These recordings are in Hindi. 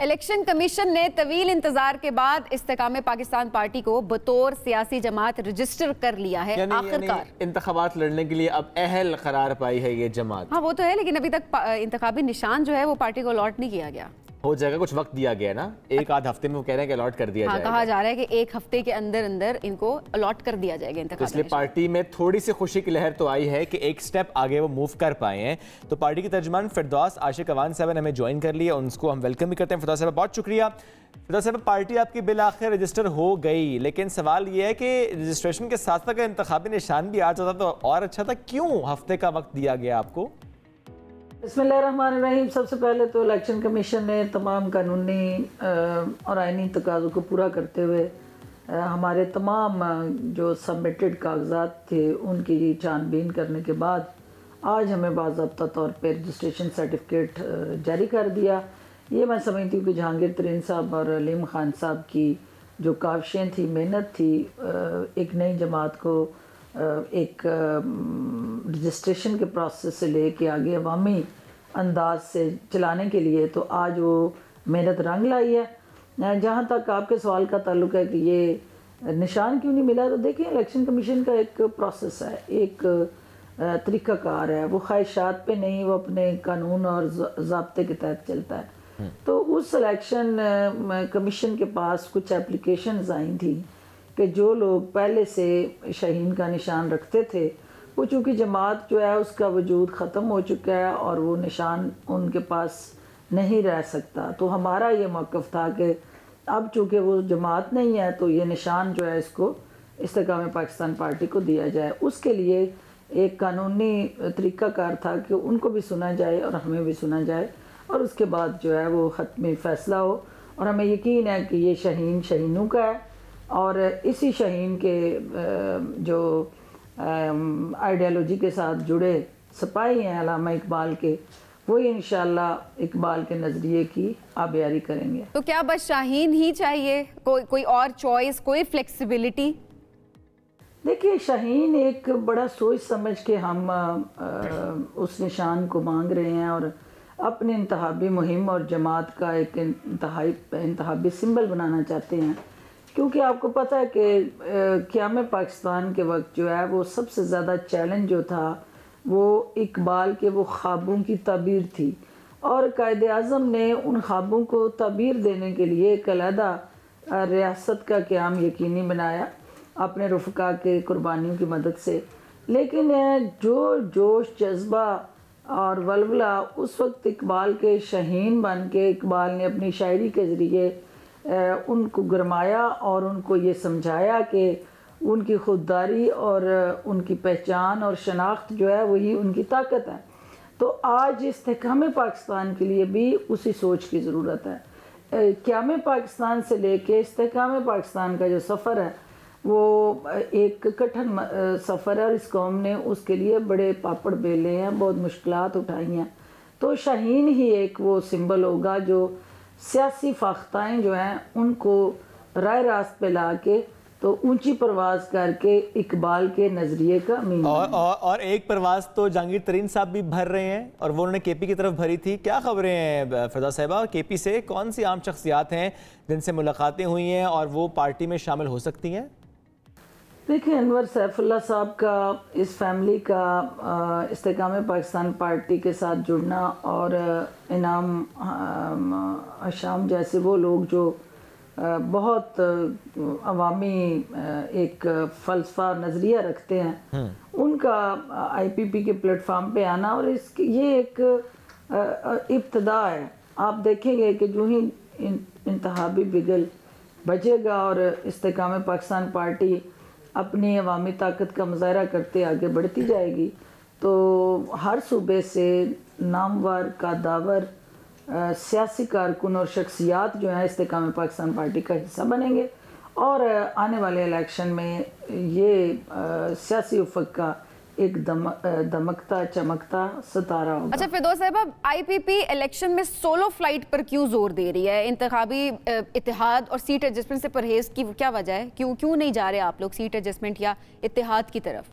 इलेक्शन कमीशन ने तवील इंतजार के बाद इस्तेकाम पाकिस्तान पार्टी को बतौर सियासी जमात रजिस्टर कर लिया है। आखिरकार इंतखाबात लड़ने के लिए अब अहल करार पाई है ये जमात। हाँ वो तो है, लेकिन अभी तक इंतखाबी निशान जो है वो पार्टी को अलॉट नहीं किया गया। हो जाएगा, कुछ वक्त दिया गया ना, एक आध हफ्ते में वो कह रहे हैं कि अलॉट कर दिया जाएगा। कहा जा रहा है कि एक हफ्ते के अंदर अंदर इनको अलॉट कर दिया जाएगा इंतखाब। इसलिए पार्टी में थोड़ी सी खुशी की लहर तो आई है कि एक स्टेप आगे वो मूव कर पाए हैं। तो पार्टी की तर्जमान फिरदौस आशिक अवान साहब ने हमें ज्वाइन कर लिया, उनको हम वेलकम भी करते हैं। फिरदौस साहब बहुत शुक्रिया। फिरदौस साहब, पार्टी आपकी बिल आखिर रजिस्टर हो गई, लेकिन सवाल ये है कि रजिस्ट्रेशन के साथ साथ इंतखाबी निशान भी आ जाता तो और अच्छा था, क्यों हफ्ते का वक्त दिया गया आपको? बिस्मिल्लाहिर्रहमानिर्रहीम। सबसे पहले तो इलेक्शन कमीशन ने तमाम कानूनी और आइनी तकाज़ों को पूरा करते हुए हमारे तमाम जो सबमिटेड कागजात थे उनकी छानबीन करने के बाद आज हमें बाज़ाब्ता तौर पर रजिस्ट्रेशन सर्टिफिकेट जारी कर दिया। ये मैं समझती हूँ कि जहांगीर तरीन साहब और अलीम ख़ान साहब की जो काविशें थी, मेहनत थी, एक नई जमात को एक रजिस्ट्रेशन के प्रोसेस से लेके आगे अवामी अंदाज से चलाने के लिए, तो आज वो मेहनत रंग लाई है। जहाँ तक आपके सवाल का ताल्लुक है कि ये निशान क्यों नहीं मिला, तो देखिए इलेक्शन कमीशन का एक प्रोसेस है, एक तरीक़ाकार है, वो ख्वाहिशात पे नहीं, वो अपने कानून और ज़ाब्ते के तहत चलता है। तो उस इलेक्शन कमीशन के पास कुछ एप्लीकेशंस आई थी कि जो लोग पहले से शाहीन का निशान रखते थे, वो चूँकि जमात जो है उसका वजूद ख़त्म हो चुका है और वो निशान उनके पास नहीं रह सकता, तो हमारा ये मौक़िफ़ था कि अब चूँकि वो जमात नहीं है तो ये निशान जो है इसको इस्तेकाम पाकिस्तान पार्टी को दिया जाए। उसके लिए एक कानूनी तरीक़ाकार था कि उनको भी सुना जाए और हमें भी सुना जाए और उसके बाद जो है वो ख़त्मी फ़ैसला हो। और हमें यकीन है कि ये शाहीन शाहीनों का है और इसी शाहीन के जो आइडियालॉजी के साथ जुड़े सिपाही हैं अल्लामा इकबाल के, वो इंशाअल्लाह इकबाल के नज़रिए की आबियारी करेंगे। तो क्या बस शाहीन ही चाहिए, कोई और चॉइस, कोई फ्लेक्सिबिलिटी? देखिए शाहीन एक बड़ा सोच समझ के हम उस निशान को मांग रहे हैं और अपनी इंतहाबी मुहिम और जमात का एक इंतहाबी सिंबल बनाना चाहते हैं, क्योंकि आपको पता है कि क़याम पाकिस्तान के वक्त जो है वो सबसे ज़्यादा चैलेंज जो था वो इकबाल के वो ख्वाबों की ताबीर थी और कायदे आज़म ने उन ख्वाबों को ताबीर देने के लिए एक अलहदा रियासत का क़याम यकीनी बनाया अपने रुफ़का के कुर्बानियों की मदद से। लेकिन जो जोश जज्बा और वलवला उस वक्त इकबाल के शाहीन बन के इकबाल ने अपनी शायरी के ज़रिए उनको गरमाया और उनको ये समझाया कि उनकी खुददारी और उनकी पहचान और शनाख्त जो है वही उनकी ताकत है। तो आज इस्तेकाम पाकिस्तान के लिए भी उसी सोच की ज़रूरत है। क़याम पाकिस्तान से लेके इस्तेकाम पाकिस्तान का जो सफ़र है वो एक कठिन सफ़र है और इस कौम ने उसके लिए बड़े पापड़ बेले हैं, बहुत मुश्किलात उठाई हैं। तो शाहीन ही एक वो सिंबल होगा जो सियासी फाख्ताएँ जो हैं उनको राह रास्त पे ला के तो ऊंची परवाज़ करके इकबाल के नज़रिए का मीन और एक परवाज़ तो जहांगीर तरीन साहब भी भर रहे हैं और वो उन्होंने केपी की तरफ भरी थी। क्या खबरें हैं फिरदौस साहिबा, केपी से कौन सी आम शख्सियात हैं जिनसे मुलाकातें हुई हैं और वो पार्टी में शामिल हो सकती हैं? देखिए अनवर सैफुल्लाह साहब का इस फैमिली का इस्तेकाम पाकिस्तान पार्टी के साथ जुड़ना और इनाम हशाम जैसे वो लोग जो बहुत अवामी एक फ़लसफ़ा नज़रिया रखते हैं, उनका IPP के प्लेटफार्म पे आना और ये एक इब्तदा है। आप देखेंगे कि जो ही इंतहाबी बिगल बजेगा और इस्तेकाम पाकिस्तान पार्टी अपनी अवामी ताकत का मुज़ाहरा करते आगे बढ़ती जाएगी, तो हर सूबे से नामवर कादावर सियासी कारकुन और शख्सियात जो हैं इस्तेकाम पाकिस्तान पार्टी का हिस्सा बनेंगे और आने वाले इलेक्शन में ये सियासी उफ़क़ का एक दमकता चमकता सितारा होगा। अच्छा फिरदौस साहिबा, IPP इलेक्शन में सोलो फ्लाइट पर क्यों जोर दे रही है? इंतखाबी इत्तेहाद और सीट एडजस्टमेंट से परहेज की क्या वजह है? क्यों नहीं जा रहे आप लोग सीट एडजस्टमेंट या इत्तेहाद की तरफ?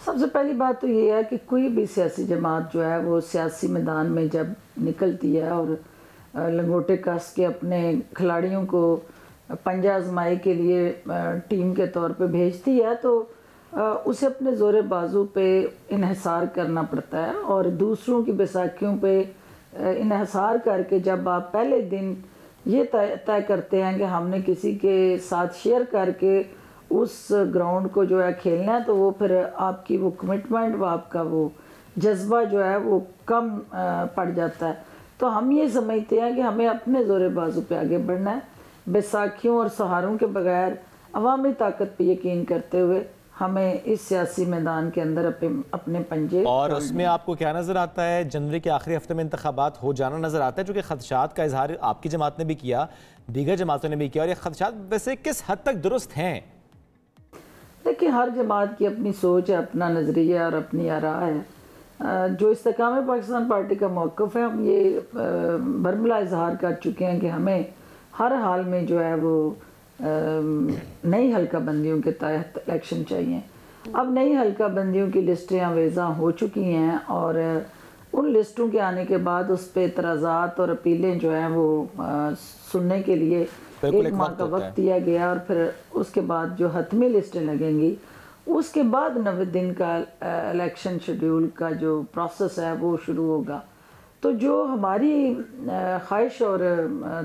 सबसे पहली बात तो ये है कि कोई भी सियासी जमात जो है वो सियासी मैदान में जब निकलती है और लंगोटे कस के अपने खिलाड़ियों को पंजा आजमाई के लिए टीम के तौर पे भेजती है, तो उसे अपने ज़ोरे बाजू पे इन्हिसार करना पड़ता है। और दूसरों की बैसाखियों पे इन्हिसार करके जब आप पहले दिन ये तय करते हैं कि हमने किसी के साथ शेयर करके उस ग्राउंड को जो है खेलना है, तो वो फिर आपकी वो कमिटमेंट, वो आपका वो जज्बा जो है वो कम पड़ जाता है। तो हम ये समझते हैं कि हमें अपने ज़ोरे बाजू पे आगे बढ़ना है, बैसाखियों और सहारों के बगैर अवामी ताकत पे यकीन करते हुए हमें इस सियासी मैदान के अंदर अपने पंजे। और उसमें आपको क्या नज़र आता है? जनवरी के आखिरी हफ्ते में इंतखाबात हो जाना नज़र आता है, चूँकि खदशात का इजहार आपकी जमात ने भी किया, दीगर जमातों ने भी किया, और ये खदशात वैसे किस हद तक दुरुस्त हैं? देखिए, हर जमात की अपनी सोच है, अपना नज़रिया और अपनी आरा है। जो इस्तेकाम पाकिस्तान पार्टी का मौक़िफ़ है, हम ये बरमला इजहार कर चुके हैं कि हमें हर हाल में जो है वो नई हल्का बंदियों के तहत इलेक्शन चाहिए। अब नई हल्का बंदियों की लिस्टें अवेज़ा हो चुकी हैं और उन लिस्टों के आने के बाद उस पर एतराज़ात और अपीलें जो हैं वो सुनने के लिए 1 माह का वक्त दिया गया, और फिर उसके बाद जो हतमी लिस्टें लगेंगी उसके बाद 90 दिन का इलेक्शन शेड्यूल का जो प्रोसेस है वो शुरू होगा। तो जो हमारी ख्वाहिश और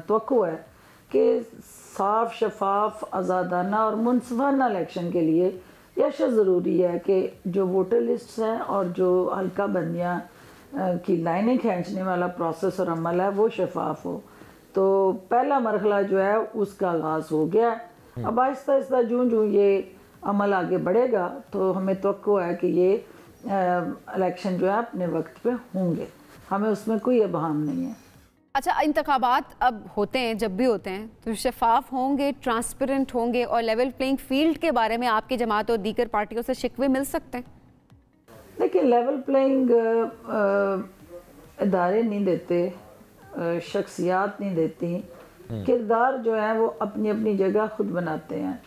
तवक्को है कि साफ, शफाफ, आज़ादाना और मुनसिफाना इलेक्शन के लिए यह ज़रूरी है कि जो वोटर लिस्ट हैं और जो हल्का बंदियाँ की लाइनें खींचने वाला प्रोसेस और अमल है वो शफाफ हो। तो पहला मरहला जो है उसका आगाज़ हो गया। अब आहिस्ता आहिस्ता जूँ ये अमल आगे बढ़ेगा तो हमें तवक्को है कि ये इलेक्शन जो है अपने वक्त पे होंगे, हमें उसमें कोई इबहम नहीं है। अच्छा, इंतखाबात अब होते हैं, जब भी होते हैं तो शफाफ होंगे, ट्रांसपेरेंट होंगे, और लेवल प्लेइंग फील्ड के बारे में आपकी जमात और दीगर पार्टियों से शिकवे मिल सकते हैं? देखिए, लेवल प्लेइंग इदारे नहीं देते, शख्सियात नहीं देती, किरदार जो है वो अपनी अपनी जगह खुद बनाते हैं।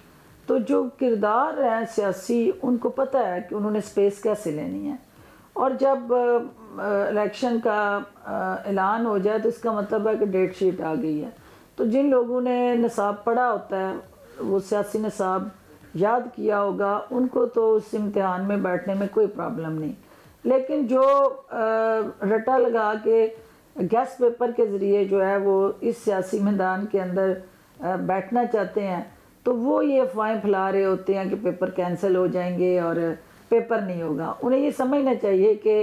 तो जो किरदार हैं सियासी, उनको पता है कि उन्होंने स्पेस कैसे लेनी है, और जब इलेक्शन का ऐलान हो जाए तो इसका मतलब है कि डेट शीट आ गई है। तो जिन लोगों ने निसाब पढ़ा होता है, वो सियासी निसाब याद किया होगा, उनको तो उस इम्तिहान में बैठने में कोई प्रॉब्लम नहीं। लेकिन जो रटा लगा के गैस पेपर के ज़रिए जो है वो इस सियासी मैदान के अंदर बैठना चाहते हैं, तो वो ये अफवाहें फैला रहे होते हैं कि पेपर कैंसिल हो जाएंगे और पेपर नहीं होगा। उन्हें ये समझना चाहिए कि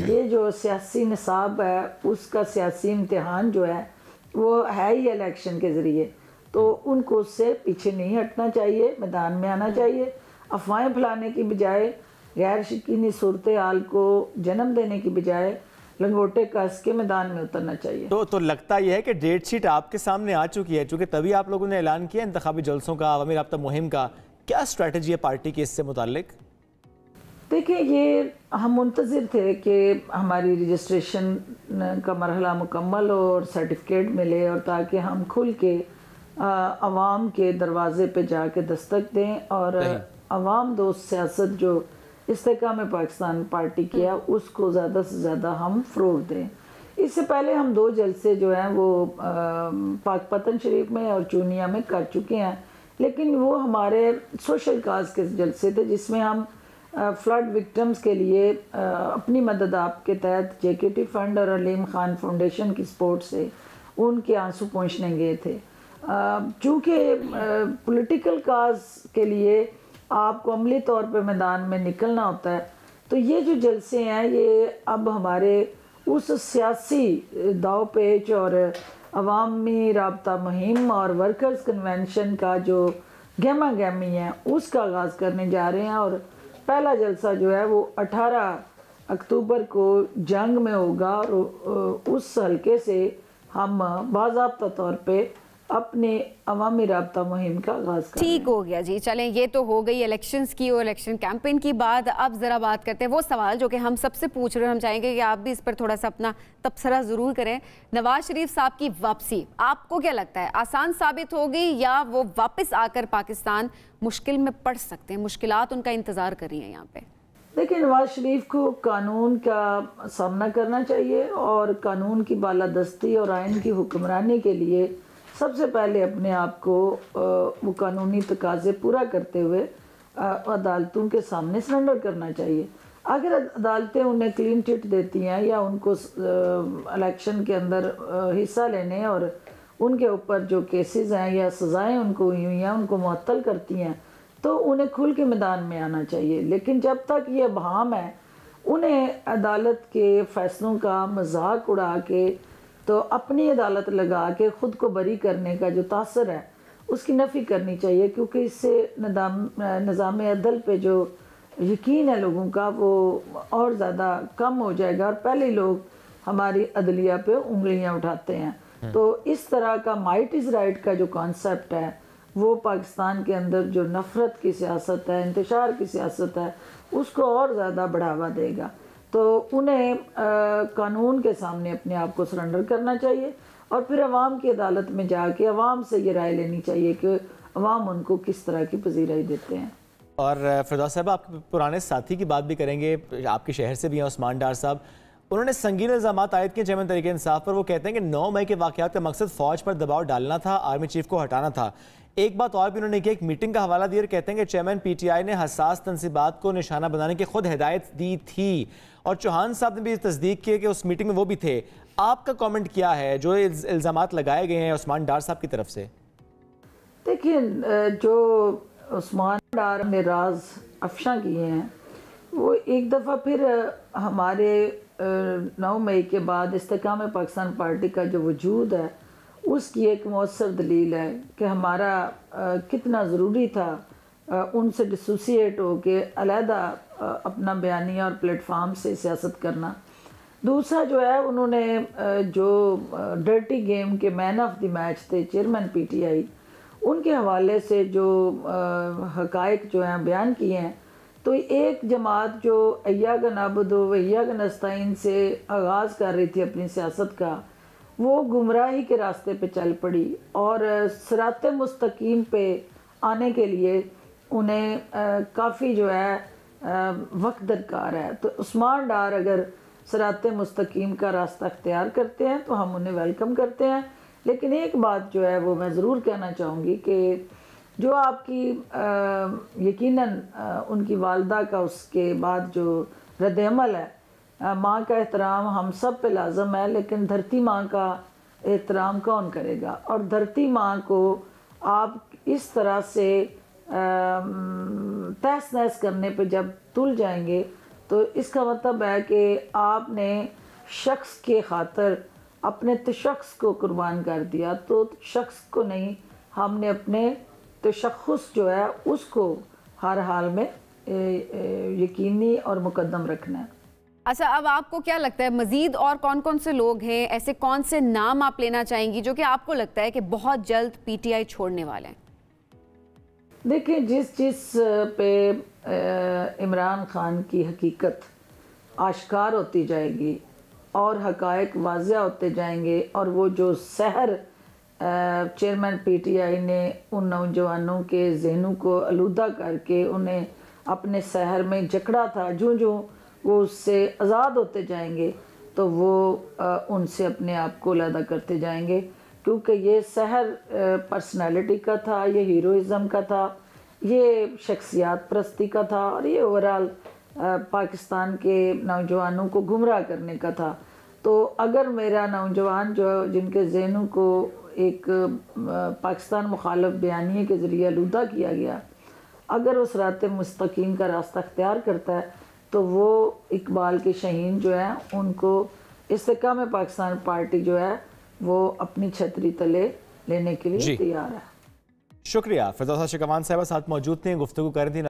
ये जो सियासी निसाब है उसका सियासी इम्तिहान जो है वो है ही इलेक्शन के ज़रिए, तो उनको उससे पीछे नहीं हटना चाहिए, मैदान में आना चाहिए। अफवाहें फैलाने की बजाय, गैर यकीनी सूरत हाल को जन्म देने की बजाय लंगोटे कस के मैदान में उतरना चाहिए। तो लगता यह है कि डेट शीट आपके सामने आ चुकी है, चूँकि तभी आप लोगों ने ऐलान किया इंतखाबी जलसों का, अवामी राब्ता मुहिम का। क्या स्ट्रैटेजी है पार्टी की इससे मुताल्लिक? देखिए, ये हम मुंतज़िर थे कि हमारी रजिस्ट्रेशन का मरहला मुकम्मल हो और सर्टिफिकेट मिले, और ताकि हम खुल के आवाम के दरवाज़े पे जाके दस्तक दें और आवाम दोस्त सियासत जो इस्तेकाम पाकिस्तान पार्टी किया उसको ज़्यादा से ज़्यादा हम फ़रोग़ दें। इससे पहले हम 2 जलसे जो हैं वो पाकपतन शरीफ में और चूनिया में कर चुके हैं, लेकिन वो हमारे सोशल काज के जलसे थे जिसमें हम फ्लड विक्टिम्स के लिए अपनी मदद आपके तहत JKT फंड और अलीम खान फाउंडेशन की सपोर्ट से उनके आंसू पहुँचने गए थे। चूँकि पॉलिटिकल काज के लिए आपको अमली तौर पे मैदान में निकलना होता है, तो ये जो जलसे हैं ये अब हमारे उस सियासी दाव पेच और अवामी राब्ता मुहिम और वर्कर्स कन्वेंशन का जो गहमा गहमी है उसका आगाज़ करने जा रहे हैं। और पहला जलसा जो है वो 18 अक्टूबर को जंग में होगा, और उस हल्के से हम बाज़ाब्ता तौर पे अपने अवामी राब्ता मुहिम का आगाज़ करें। ठीक हो गया जी, चलें, ये तो हो गई इलेक्शंस की और इलेक्शन कैंपेन की बात। अब ज़रा बात करते हैं वो सवाल जो कि हम सबसे पूछ रहे हैं, हम चाहेंगे कि आप भी इस पर थोड़ा सा अपना तबसरा ज़रूर करें। नवाज शरीफ साहब की वापसी आपको क्या लगता है, आसान साबित होगी या वो वापस आकर पाकिस्तान मुश्किल में पड़ सकते हैं? मुश्किलात उनका इंतज़ार कर रही हैं यहाँ पे। देखिए, नवाज शरीफ को कानून का सामना करना चाहिए और कानून की बालादस्ती और आइन की हुक्मरानी के लिए सबसे पहले अपने आप को वो कानूनी तकाजे पूरा करते हुए अदालतों के सामने सरेंडर करना चाहिए। अगर अदालतें उन्हें क्लीन चिट देती हैं या उनको इलेक्शन के अंदर हिस्सा लेने और उनके ऊपर जो केसेस हैं या सज़ाएं उनको हुई हैं उनको मुअत्तल करती हैं, तो उन्हें खुल के मैदान में आना चाहिए। लेकिन जब तक ये बहाम है, उन्हें अदालत के फ़ैसलों का मजाक उड़ा के तो अपनी अदालत लगा के ख़ुद को बरी करने का जो तासर है उसकी नफ़ी करनी चाहिए, क्योंकि इससे निज़ाम अदल पे जो यकीन है लोगों का वो और ज़्यादा कम हो जाएगा और पहले लोग हमारी अदलिया पे उंगलियां उठाते हैं। तो इस तरह का माइट इज़ राइट का जो कॉन्सेप्ट है वो पाकिस्तान के अंदर जो नफ़रत की सियासत है, इंतशार की सियासत है, उसको और ज़्यादा बढ़ावा देगा। तो उन्हें कानून के सामने अपने आप को सरेंडर करना चाहिए और फिर अवाम की अदालत में जाके अवाम से ये राय लेनी चाहिए कि अवाम उनको किस तरह की पजीराई देते हैं। और फिरदौस साहब, आपके पुराने साथी की बात भी करेंगे, आपके शहर से भी हैं उस्मान डार साहब। उन्होंने संगीन इल्ज़ामात आयद किए चेयरमैन तहरीक इंसाफ पर। वो कहते हैं कि 9 मई के वाक़यात का मकसद फ़ौज पर दबाव डालना था, आर्मी चीफ को हटाना था। एक बात और भी उन्होंने की, एक मीटिंग का हवाला दिया और कहते हैं कि चेयरमैन PTI ने हसास तनसीबात को निशाना बनाने की खुद हिदायत दी थी और चौहान साहब ने भी तस्दीक की कि उस मीटिंग में वो भी थे। आपका कॉमेंट क्या है जो इल्ज़ामात लगाए गए हैं उस्मान डार साहब की तरफ से? देखिए, जो उस्मान डार ने राज अफशा किए हैं वो एक दफ़ा फिर हमारे 9 मई के बाद इस्तेकाम पाकिस्तान पार्टी का जो वजूद है उसकी एक मौसर दलील है कि हमारा कितना ज़रूरी था उनसे डिसोसिएट हो के अलहदा अपना बयानिया और प्लेटफार्म से सियासत करना। दूसरा जो है, उन्होंने जो डर्टी गेम के मैन ऑफ द मैच थे चेयरमैन PTI, उनके हवाले से जो हकायक जो हैं बयान किए हैं, तो एक जमात जो अय्याक नाबुद व अय्याक नस्तईन से आगाज़ कर रही थी अपनी सियासत का, वो गुमराही के रास्ते पे चल पड़ी और सिरात मुस्तकीम पे आने के लिए उन्हें काफ़ी जो है वक्त दरकार है। तो उस्मान डार अगर सिरात मुस्तकीम का रास्ता अख्तियार करते हैं तो हम उन्हें वेलकम करते हैं। लेकिन एक बात जो है वो मैं ज़रूर कहना चाहूँगी कि जो आपकी यकीनन उनकी वालदा का उसके बाद जो रद्द-ए-अमल है, माँ का एहतराम हम सब पे लाजम है, लेकिन धरती माँ का एहतराम कौन करेगा? और धरती माँ को आप इस तरह से तहस नहस करने पे जब तुल जाएंगे तो इसका मतलब है कि आपने शख्स के खातर अपने तशख्स को कुर्बान कर दिया। तो शख्स को नहीं, हमने अपने तशख्खुस जो है उसको हर हाल में यकीनी और मुकद्दम रखना है। अच्छा, अब आपको क्या लगता है मजीद और कौन कौन से लोग हैं, ऐसे कौन से नाम आप लेना चाहेंगी जो कि आपको लगता है कि बहुत जल्द PTI छोड़ने वाले हैं? देखिए, जिस पे इमरान खान की हकीकत आश्कार होती जाएगी और हकायक वाज़ेह होते जाएंगे और वो जो सहर चेयरमैन PTI ने उन नौजवानों के जहनों को आलूदा करके उन्हें अपने सहर में जकड़ा था, जो वो उससे आज़ाद होते जाएंगे तो वो उनसे अपने आप को अलग करते जाएंगे, क्योंकि ये सहर पर्सनालिटी का था, ये हीरोइज़म का था, ये शख्सियात परस्ती का था और ये ओवरऑल पाकिस्तान के नौजवानों को गुमराह करने का था। तो अगर मेरा नौजवान जो जिनके जहनों को एक पाकिस्तान मुखालिफ बयानिए के ज़रिए आलूदा किया गया, अगर उस रात मुस्तकीम का रास्ता अख्तियार करता है तो वो इकबाल के शहीन जो हैं उनको इस्तेकाम पाकिस्तान पार्टी जो है वो अपनी छतरी तले लेने के लिए तैयार है। शुक्रिया। फिरदौस आशिक अवान साहब साथ मौजूद थे, गुफ्तगू कर रही थी।